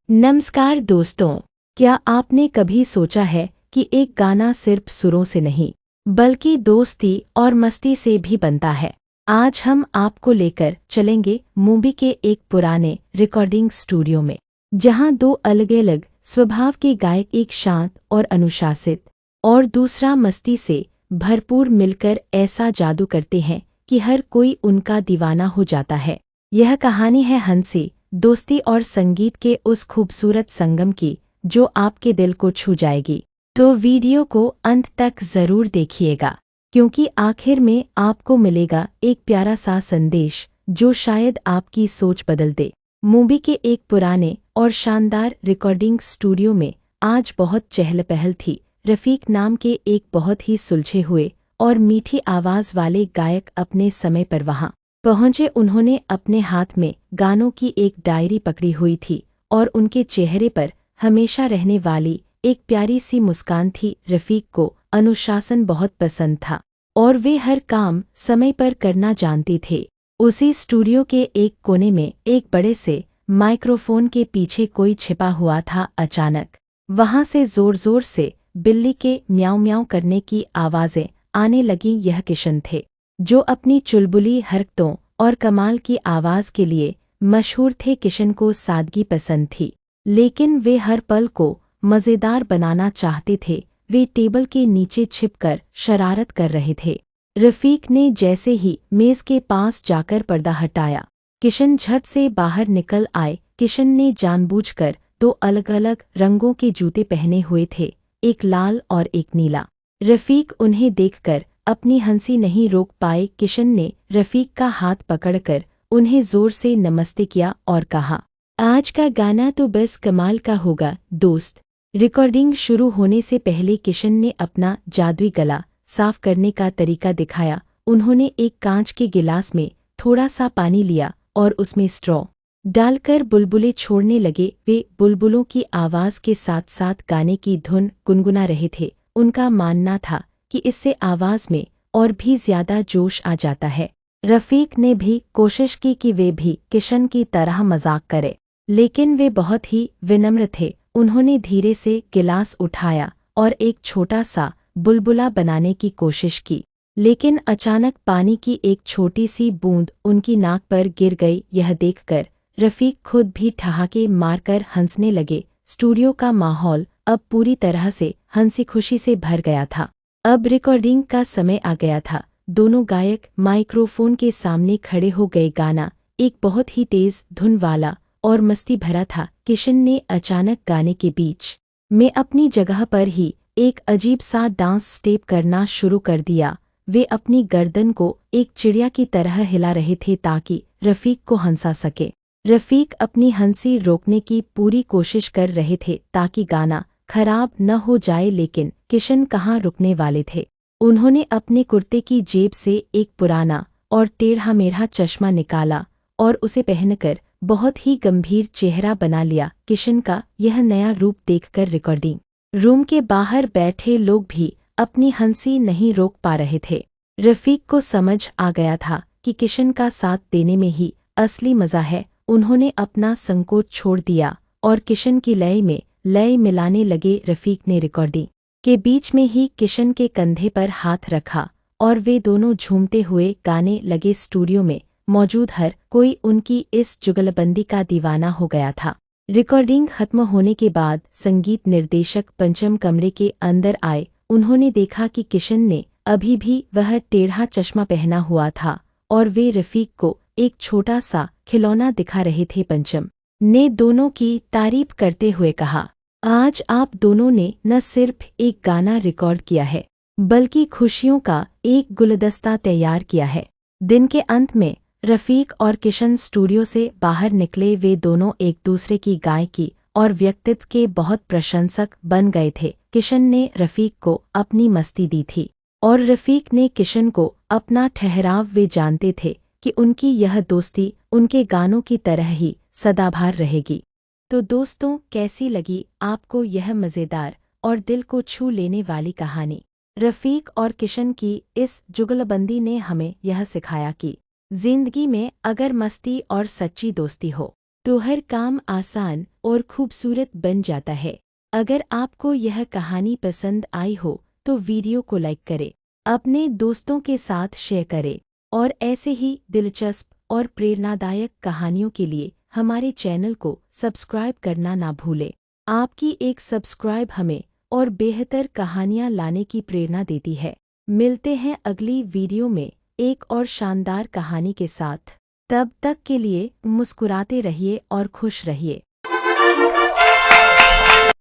नमस्कार दोस्तों, क्या आपने कभी सोचा है कि एक गाना सिर्फ सुरों से नहीं, बल्कि दोस्ती और मस्ती से भी बनता है। आज हम आपको लेकर चलेंगे मुंबई के एक पुराने रिकॉर्डिंग स्टूडियो में, जहां दो अलग-अलग स्वभाव के गायक, एक शांत और अनुशासित और दूसरा मस्ती से भरपूर, मिलकर ऐसा जादू करते हैं कि हर कोई उनका दीवाना हो जाता है। यह कहानी है हंसी, दोस्ती और संगीत के उस खूबसूरत संगम की, जो आपके दिल को छू जाएगी। तो वीडियो को अंत तक ज़रूर देखिएगा, क्योंकि आखिर में आपको मिलेगा एक प्यारा सा संदेश जो शायद आपकी सोच बदल दे। मुंबई के एक पुराने और शानदार रिकॉर्डिंग स्टूडियो में आज बहुत चहल पहल थी। रफ़ीक नाम के एक बहुत ही सुलझे हुए और मीठी आवाज़ वाले गायक अपने समय पर वहाँ पहुंचे। उन्होंने अपने हाथ में गानों की एक डायरी पकड़ी हुई थी और उनके चेहरे पर हमेशा रहने वाली एक प्यारी सी मुस्कान थी। रफ़ीक को अनुशासन बहुत पसंद था और वे हर काम समय पर करना जानते थे। उसी स्टूडियो के एक कोने में एक बड़े से माइक्रोफोन के पीछे कोई छिपा हुआ था। अचानक वहां से जोर-जोर से बिल्ली के म्याऊं म्याऊं करने की आवाज़ें आने लगीं। यह किशन थे, जो अपनी चुलबुली हरकतों और कमाल की आवाज़ के लिए मशहूर थे। किशन को सादगी पसंद थी, लेकिन वे हर पल को मज़ेदार बनाना चाहते थे। वे टेबल के नीचे छिपकर शरारत कर रहे थे। रफ़ीक ने जैसे ही मेज़ के पास जाकर पर्दा हटाया, किशन झट से बाहर निकल आए। किशन ने जानबूझकर दो अलग-अलग रंगों के जूते पहने हुए थे, एक लाल और एक नीला। रफ़ीक उन्हें देखकर अपनी हंसी नहीं रोक पाए। किशन ने रफ़ीक का हाथ पकड़कर उन्हें जोर से नमस्ते किया और कहा, आज का गाना तो बस कमाल का होगा दोस्त। रिकॉर्डिंग शुरू होने से पहले किशन ने अपना जादुई गला साफ करने का तरीका दिखाया। उन्होंने एक कांच के गिलास में थोड़ा सा पानी लिया और उसमें स्ट्रॉ डालकर बुलबुले छोड़ने लगे। वे बुलबुलों की आवाज़ के साथ साथ गाने की धुन गुनगुना रहे थे। उनका मानना था कि इससे आवाज़ में और भी ज़्यादा जोश आ जाता है। रफ़ीक ने भी कोशिश की कि वे भी किशन की तरह मजाक करें, लेकिन वे बहुत ही विनम्र थे। उन्होंने धीरे से गिलास उठाया और एक छोटा सा बुलबुला बनाने की कोशिश की, लेकिन अचानक पानी की एक छोटी सी बूंद उनकी नाक पर गिर गई। यह देखकर रफ़ीक खुद भी ठहाके मारकर हंसने लगे। स्टूडियो का माहौल अब पूरी तरह से हंसी खुशी से भर गया था। अब रिकॉर्डिंग का समय आ गया था। दोनों गायक माइक्रोफोन के सामने खड़े हो गए। गाना एक बहुत ही तेज धुन वाला और मस्ती भरा था। किशन ने अचानक गाने के बीच में अपनी जगह पर ही एक अजीब सा डांस स्टेप करना शुरू कर दिया। वे अपनी गर्दन को एक चिड़िया की तरह हिला रहे थे ताकि रफ़ीक को हंसा सके। रफ़ीक अपनी हंसी रोकने की पूरी कोशिश कर रहे थे ताकि गाना खराब न हो जाए, लेकिन किशन कहाँ रुकने वाले थे। उन्होंने अपने कुर्ते की जेब से एक पुराना और टेढ़ा मेढ़ा चश्मा निकाला और उसे पहनकर बहुत ही गंभीर चेहरा बना लिया। किशन का यह नया रूप देखकर रिकॉर्डिंग रूम के बाहर बैठे लोग भी अपनी हंसी नहीं रोक पा रहे थे। रफ़ीक को समझ आ गया था कि किशन का साथ देने में ही असली मज़ा है। उन्होंने अपना संकोच छोड़ दिया और किशन की लय में लय मिलाने लगे। रफ़ीक ने रिकॉर्डिंग के बीच में ही किशन के कंधे पर हाथ रखा और वे दोनों झूमते हुए गाने लगे। स्टूडियो में मौजूद हर कोई उनकी इस जुगलबंदी का दीवाना हो गया था। रिकॉर्डिंग खत्म होने के बाद संगीत निर्देशक पंचम कमरे के अंदर आए। उन्होंने देखा कि किशन ने अभी भी वह टेढ़ा चश्मा पहना हुआ था और वे रफ़ीक को एक छोटा सा खिलौना दिखा रहे थे। पंचम ने दोनों की तारीफ करते हुए कहा, आज आप दोनों ने न सिर्फ एक गाना रिकॉर्ड किया है, बल्कि खुशियों का एक गुलदस्ता तैयार किया है। दिन के अंत में रफ़ीक और किशन स्टूडियो से बाहर निकले। वे दोनों एक दूसरे की गायकी और व्यक्तित्व के बहुत प्रशंसक बन गए थे। किशन ने रफ़ीक को अपनी मस्ती दी थी और रफ़ीक ने किशन को अपना ठहराव। वे जानते थे कि उनकी यह दोस्ती उनके गानों की तरह ही सदाबहार रहेगी। तो दोस्तों, कैसी लगी आपको यह मज़ेदार और दिल को छू लेने वाली कहानी? रफ़ीक और किशन की इस जुगलबंदी ने हमें यह सिखाया कि ज़िंदगी में अगर मस्ती और सच्ची दोस्ती हो तो हर काम आसान और खूबसूरत बन जाता है। अगर आपको यह कहानी पसंद आई हो तो वीडियो को लाइक करें, अपने दोस्तों के साथ शेयर करें और ऐसे ही दिलचस्प और प्रेरणादायक कहानियों के लिए हमारे चैनल को सब्सक्राइब करना ना भूलें। आपकी एक सब्सक्राइब हमें और बेहतर कहानियाँ लाने की प्रेरणा देती है। मिलते हैं अगली वीडियो में एक और शानदार कहानी के साथ। तब तक के लिए मुस्कुराते रहिए और खुश रहिए।